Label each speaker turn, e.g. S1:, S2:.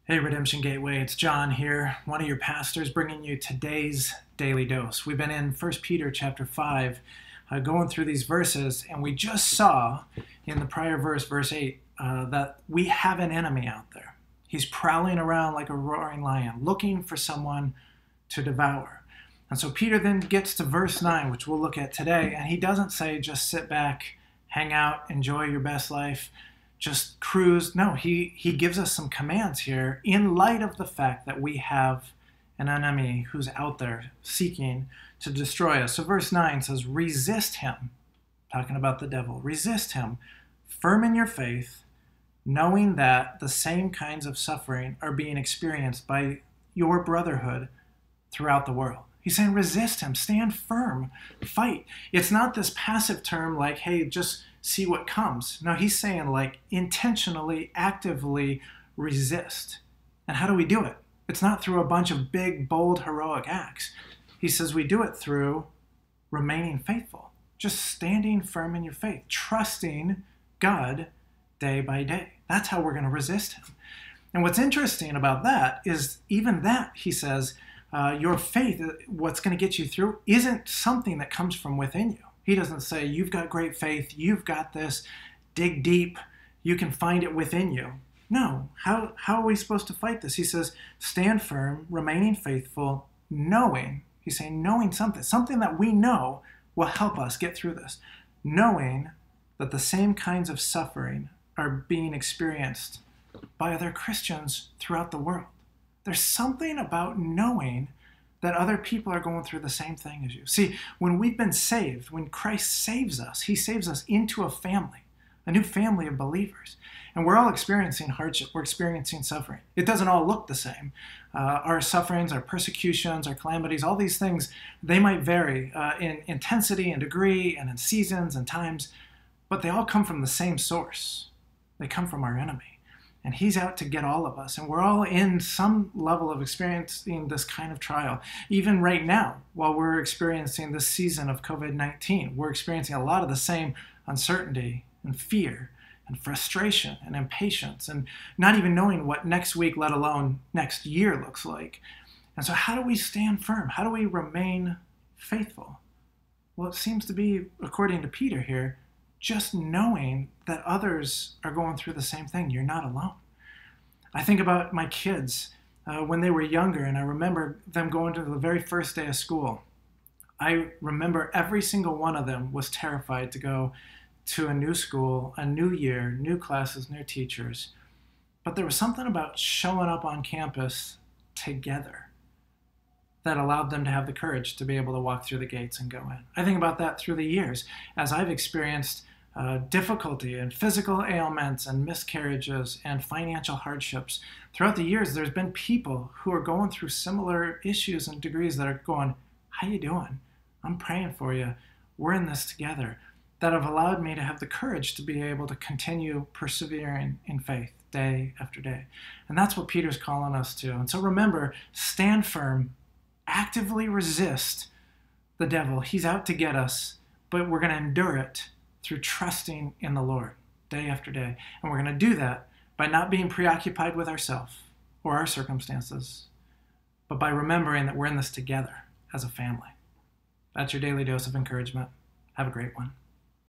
S1: Hey, Redemption Gateway, it's John here, one of your pastors, bringing you today's daily dose. We've been in 1 Peter chapter 5, going through these verses, and we just saw in the prior verse, verse 8, that we have an enemy out there. He's prowling around like a roaring lion, looking for someone to devour. And so Peter then gets to verse 9, which we'll look at today, and he doesn't say just sit back, hang out, enjoy your best life, just cruise. No, he gives us some commands here in light of the fact that we have an enemy who's out there seeking to destroy us. So verse 9 says, resist him, talking about the devil. Resist him, firm in your faith, knowing that the same kinds of suffering are being experienced by your brotherhood throughout the world. He's saying resist him, stand firm, fight. It's not this passive term like, hey, just see what comes. No, he's saying like intentionally, actively resist. And how do we do it? It's not through a bunch of big, bold, heroic acts. He says we do it through remaining faithful, just standing firm in your faith, trusting God day by day. That's how we're going to resist him. And what's interesting about that is even that, he says, your faith, what's going to get you through, isn't something that comes from within you. He doesn't say, you've got great faith, you've got this, dig deep, you can find it within you. No, how are we supposed to fight this? He says, stand firm, remaining faithful, knowing, he's saying knowing something that we know will help us get through this. Knowing that the same kinds of suffering are being experienced by other Christians throughout the world. There's something about knowing that other people are going through the same thing as you. See, when we've been saved, when Christ saves us, he saves us into a new family of believers. And we're all experiencing hardship. We're experiencing suffering. It doesn't all look the same. Our sufferings, our persecutions, our calamities, all these things, they might vary in intensity and degree and in seasons and times, but they all come from the same source. They come from our enemy. And he's out to get all of us. And we're all in some level of experiencing this kind of trial. Even right now, while we're experiencing this season of COVID-19, we're experiencing a lot of the same uncertainty and fear and frustration and impatience and not even knowing what next week, let alone next year, looks like. And so how do we stand firm? How do we remain faithful? Well, it seems to be, according to Peter here, just knowing that others are going through the same thing. You're not alone. I think about my kids when they were younger, and I remember them going to the very first day of school. I remember every single one of them was terrified to go to a new school, a new year, new classes, new teachers. But there was something about showing up on campus together that allowed them to have the courage to be able to walk through the gates and go in. I think about that through the years as I've experienced difficulty and physical ailments and miscarriages and financial hardships. Throughout the years, there's been people who are going through similar issues and degrees that are going, how you doing? I'm praying for you. We're in this together. That have allowed me to have the courage to be able to continue persevering in faith day after day. And that's what Peter's calling us to. And so remember, stand firm, actively resist the devil. He's out to get us, but we're going to endure it through trusting in the Lord day after day. And we're going to do that by not being preoccupied with ourselves or our circumstances, but by remembering that we're in this together as a family. That's your daily dose of encouragement. Have a great one.